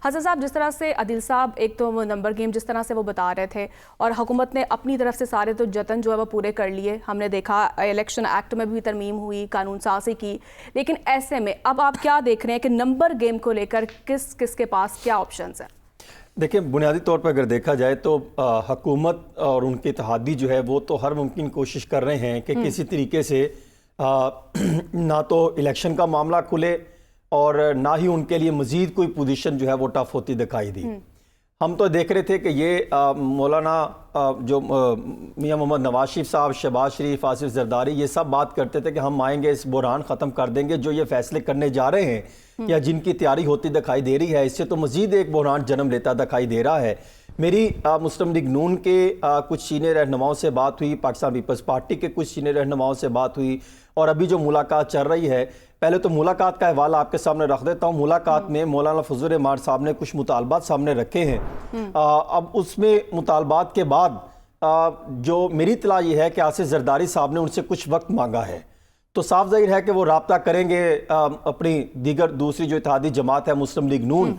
حسن صاحب، جس طرح سے عادل صاحب ایک تو نمبر گیم جس طرح سے وہ بتا رہے تھے اور حکومت نے اپنی طرف سے سارے تو جتن جو ہے وہ پورے کر لیے، ہم نے دیکھا الیکشن ایکٹ میں بھی ترمیم ہوئی، قانون سازی کی، لیکن ایسے میں اب آپ کیا دیکھ رہے ہیں کہ نمبر گیم کو لے کر کس کس کے پاس کیا آپشنز ہیں؟ دیکھیں، بنیادی طور پر اگر دیکھا جائے تو حکومت اور ان کے اتحادی جو ہے وہ تو ہر ممکن کوشش کر رہے ہیں کہ کسی طریقے سے نہ تو الیکشن کا معاملہ کھلے اور نہ ہی ان کے لیے مزید کوئی پوزیشن جو ہے وہ ٹف ہوتی دکھائی دی۔ ہم تو دیکھ رہے تھے کہ یہ مولانا جو میاں محمد نواز شریف صاحب، شہباز شریف، آصف زرداری، یہ سب بات کرتے تھے کہ ہم آئیں گے، اس بحران ختم کر دیں گے۔ جو یہ فیصلے کرنے جا رہے ہیں یا جن کی تیاری ہوتی دکھائی دے رہی ہے، اس سے تو مزید ایک بحران جنم لیتا دکھائی دے رہا ہے۔ میری مسلم لیگ نون کے کچھ سینئر رہنماؤں سے بات ہوئی، پاکستان پیپلز پارٹی کے کچھ سینئر رہنماؤں سے بات ہوئی، اور ابھی جو ملاقات چل رہی ہے، پہلے تو ملاقات کا حوالہ آپ کے سامنے رکھ دیتا ہوں۔ ملاقات میں مولانا فضل الرحمان صاحب نے کچھ مطالبات سامنے رکھے ہیں۔ اب اس میں مطالبات کے بعد جو میری اطلاع یہ ہے کہ آصف زرداری صاحب نے ان سے کچھ وقت مانگا ہے، تو صاف ظاہر ہے کہ وہ رابطہ کریں گے اپنی دیگر دوسری جو اتحادی جماعت ہے مسلم لیگ نون،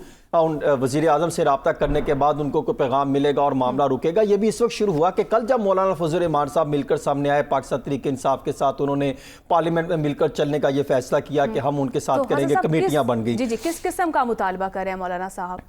وزیر اعظم سے رابطہ کرنے کے بعد ان کو کوئی پیغام ملے گا اور معاملہ رکے گا۔ یہ بھی اس وقت شروع ہوا کہ کل جب مولانا فضل الرحمان صاحب مل کر سامنے آئے پاکستان تحریک انصاف کے ساتھ، انہوں نے پارلیمنٹ میں مل کر چلنے کا یہ فیصلہ کیا کہ ہم ان کے ساتھ کریں گے، کمیٹیاں بن گئی۔ جی کس قسم کا مطالبہ کر رہے ہیں مولانا صاحب؟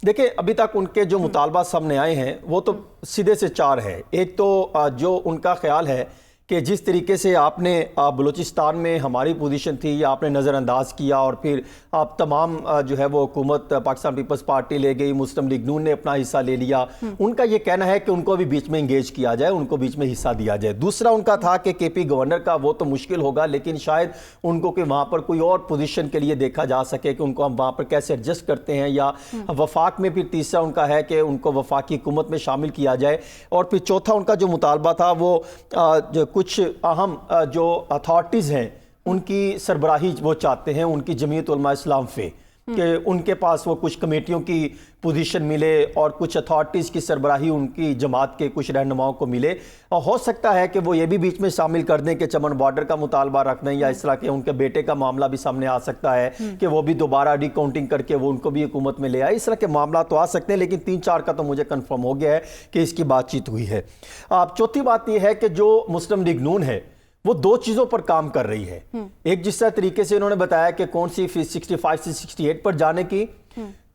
دیکھیں، ابھی تک ان کے جو مطالبات سامنے آئے ہیں وہ تو سیدھے سے چار ہے۔ ایک تو جو ان کا خیال ہے کہ جس طریقے سے آپ نے بلوچستان میں ہماری پوزیشن تھی یا آپ نے نظر انداز کیا، اور پھر آپ تمام جو ہے وہ حکومت پاکستان پیپلز پارٹی لے گئی، مسلم لیگ نون نے اپنا حصہ لے لیا۔ ان کا یہ کہنا ہے کہ ان کو بھی بیچ میں انگیج کیا جائے، ان کو بیچ میں حصہ دیا جائے۔ دوسرا ان کا تھا کہ کے پی گورنر کا وہ تو مشکل ہوگا، لیکن شاید ان کو کہ وہاں پر کوئی اور پوزیشن کے لیے دیکھا جا سکے کہ ان کو ہم وہاں پر کیسے ایڈجسٹ کرتے ہیں، یا وفاق میں پھر تیسرا ان کا ہے کہ ان کو وفاقی حکومت میں شامل کیا جائے۔ اور پھر چوتھا ان کا جو مطالبہ تھا وہ کچھ اہم جو اتھارٹیز ہیں ان کی سربراہی وہ چاہتے ہیں، ان کی جمعیت علماء اسلام فے، کہ ان کے پاس وہ کچھ کمیٹیوں کی پوزیشن ملے اور کچھ اتھارٹیز کی سربراہی ان کی جماعت کے کچھ رہنماؤں کو ملے۔ اور ہو سکتا ہے کہ وہ یہ بھی بیچ میں شامل کر دیں کہ چمن بارڈر کا مطالبہ رکھ دیں، یا اس طرح کے ان کے بیٹے کا معاملہ بھی سامنے آ سکتا ہے کہ وہ بھی دوبارہ ری کاؤنٹنگ کر کے وہ ان کو بھی حکومت میں لے آئے۔ اس طرح کے معاملات تو آ سکتے ہیں، لیکن 3-4 کا تو مجھے کنفرم ہو گیا ہے کہ اس کی بات چیت ہوئی ہے۔ چوتھی بات یہ ہے کہ جو مسلم لیگ نون ہے وہ دو چیزوں پر کام کر رہی ہے۔ ایک جس طریقے سے انہوں نے بتایا کہ کون سی 65 سے 68 پر جانے کی،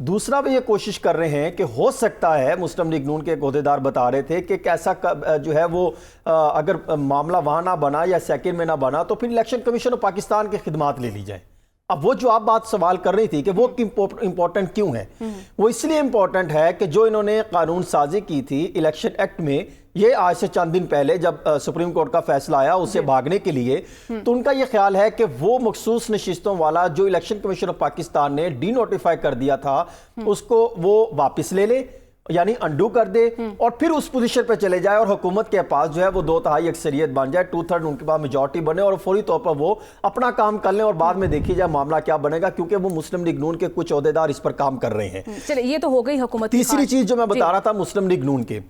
دوسرا بھی یہ کوشش کر رہے ہیں کہ ہو سکتا ہے، مسلم لیگ نون کے ایک عہدیدار بتا رہے تھے کہ کیسا جو ہے وہ اگر معاملہ وہاں نہ بنا یا سیکنڈ میں نہ بنا تو پھر الیکشن کمیشن آف پاکستان کی خدمات لے لی جائے۔ اب وہ جو آپ بات سوال کر رہی تھی کہ وہ امپورٹنٹ کیوں ہے، وہ اس لیے امپورٹنٹ ہے کہ جو انہوں نے قانون سازی کی تھی الیکشن ایکٹ میں، یہ آج سے چند دن پہلے جب سپریم کورٹ کا فیصلہ آیا اسے بھاگنے کے لیے، تو ان کا یہ خیال ہے کہ وہ مخصوص نشستوں والا جو الیکشن کمیشن آف پاکستان نے ڈی نوٹیفائی کر دیا تھا، اس کو وہ واپس لے لے، یعنی انڈو کر دے، اور پھر اس پوزیشن پہ چلے جائے اور حکومت کے پاس جو ہے وہ 2/3 اکثریت بن جائے، 2/3 ان کے پاس میجورٹی بنے، اور فوری طور پر وہ اپنا کام کر لیں اور بعد میں دیکھی جائے معاملہ کیا بنے گا، کیونکہ وہ مسلم لیگ نون کے کچھ عہدیدار اس پر کام کر رہے ہیں۔ چلے یہ تو ہو گئی حکومت۔ تیسری چیز جو میں بتا رہا تھا مسلم لیگ نون کے،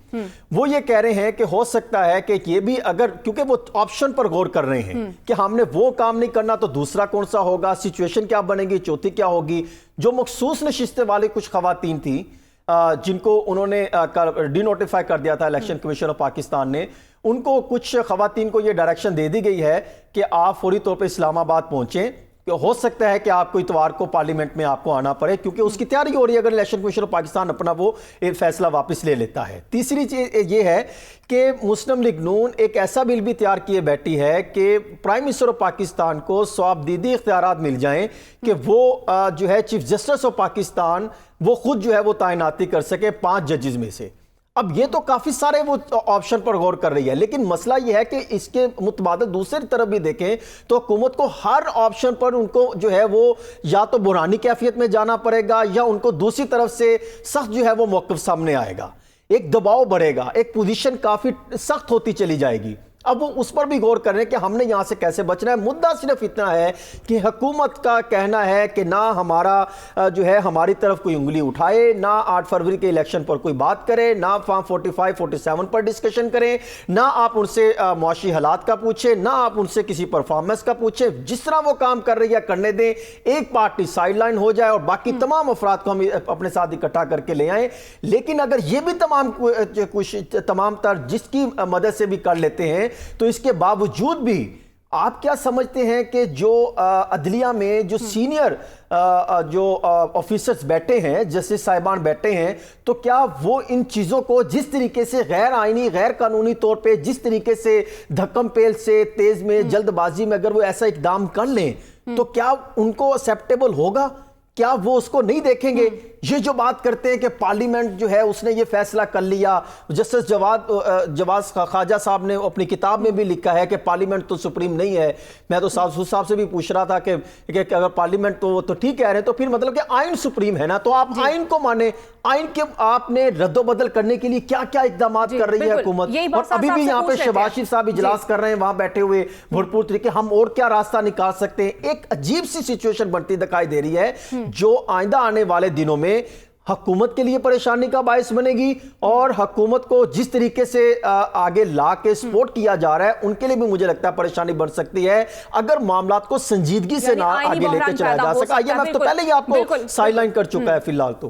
وہ یہ کہہ رہے ہیں کہ ہو سکتا ہے کہ یہ بھی اگر، کیونکہ وہ آپشن پر غور کر رہے ہیں کہ ہم نے وہ کام نہیں کرنا تو دوسرا کون سا ہوگا، سچویشن کیا بنے گی، چوتھی کیا ہوگی۔ جو مخصوص نشستیں والے کچھ خواتین تھیں جن کو انہوں نے ڈی نوٹیفائی کر دیا تھا الیکشن کمیشن آف پاکستان نے، ان کو کچھ خواتین کو یہ ڈائریکشن دے دی گئی ہے کہ آپ فوری طور پہ اسلام آباد پہنچیں، کہ ہو سکتا ہے کہ آپ کو اتوار کو پارلیمنٹ میں آپ کو آنا پڑے، کیونکہ اس کی تیاری ہو رہی ہے اگر الیکشن کمیشن آف پاکستان اپنا وہ فیصلہ واپس لے لیتا ہے۔ تیسری چیز یہ ہے کہ مسلم لیگ نون ایک ایسا بل بھی تیار کیے بیٹھی ہے کہ پرائم منسٹر آف پاکستان کو سوابدیدی اختیارات مل جائیں کہ وہ جو ہے چیف جسٹس آف پاکستان وہ خود جو ہے وہ تعیناتی کر سکے 5 ججز میں سے۔ اب یہ تو کافی سارے وہ آپشن پر غور کر رہی ہے، لیکن مسئلہ یہ ہے کہ اس کے متبادل دوسری طرف بھی دیکھیں تو حکومت کو ہر آپشن پر ان کو جو ہے وہ یا تو بحرانی کیفیت میں جانا پڑے گا، یا ان کو دوسری طرف سے سخت جو ہے وہ موقف سامنے آئے گا، ایک دباؤ بڑھے گا، ایک پوزیشن کافی سخت ہوتی چلی جائے گی۔ اب وہ اس پر بھی غور کر رہے ہیں کہ ہم نے یہاں سے کیسے بچنا ہے. مدعا صرف اتنا ہے کہ حکومت کا کہنا ہے کہ نہ ہمارا جو ہے ہماری طرف کوئی انگلی اٹھائے, نہ 8 فروری کے الیکشن پر کوئی بات کرے, نہ فارم 45 47 پر ڈسکشن کریں, نہ آپ ان سے معاشی حالات کا پوچھیں, نہ آپ ان سے کسی پرفارمنس کا پوچھیں. جس طرح وہ کام کر رہی ہے کرنے دیں, ایک پارٹی سائیڈ لائن ہو جائے اور باقی تمام افراد کو ہم اپنے ساتھ اکٹھا کر کے لے آئیں. لیکن اگر یہ بھی تمام تر جس کی مدد سے بھی کر لیتے ہیں, تو اس کے باوجود بھی آپ کیا سمجھتے ہیں کہ جو عدلیہ میں جو سینئر جو آفیسرز بیٹھے ہیں, جسٹس صاحبان بیٹھے ہیں, تو کیا وہ ان چیزوں کو جس طریقے سے غیر آئینی غیر قانونی طور پہ جس طریقے سے دھکم پیل سے تیز میں جلد بازی میں اگر وہ ایسا اقدام کر لیں تو کیا ان کو ایکسیپٹیبل ہوگا؟ کیا وہ اس کو نہیں دیکھیں گے؟ یہ جو بات کرتے ہیں کہ پارلیمنٹ جو ہے اس نے یہ فیصلہ کر لیا, جسٹس جواز خواجہ صاحب نے اپنی کتاب میں بھی لکھا ہے کہ پارلیمنٹ تو سپریم نہیں ہے. میں تو صاحب سے بھی پوچھ رہا تھا کہ اگر پارلیمنٹ تو ٹھیک کہہ رہے ہیں تو پھر مطلب کہ آئین سپریم ہے نا, تو آپ آئین کو مانیں. آئین کے آپ نے رد و بدل کرنے کے لیے کیا کیا اقدامات کر رہی ہے حکومت, اور ابھی بھی یہاں پہ شہباز شریف صاحب اجلاس کر رہے ہیں وہاں بیٹھے ہوئے بھرپور طریقے, ہم اور کیا راستہ نکال سکتے ہیں؟ ایک عجیب سی سچویشن بنتی دکھائی دے رہی ہے جو آئندہ آنے والے دنوں میں حکومت کے لیے پریشانی کا باعث بنے گی, اور حکومت کو جس طریقے سے آگے لا کے سپورٹ کیا جا رہا ہے ان کے لیے بھی مجھے لگتا ہے پریشانی بڑھ سکتی ہے اگر معاملات کو سنجیدگی سے نہ آگے لے کے چلایا جا سکا. IMF تو پہلے ہی آپ کو سائیڈ لائن کر چکا ہے فی الحال. تو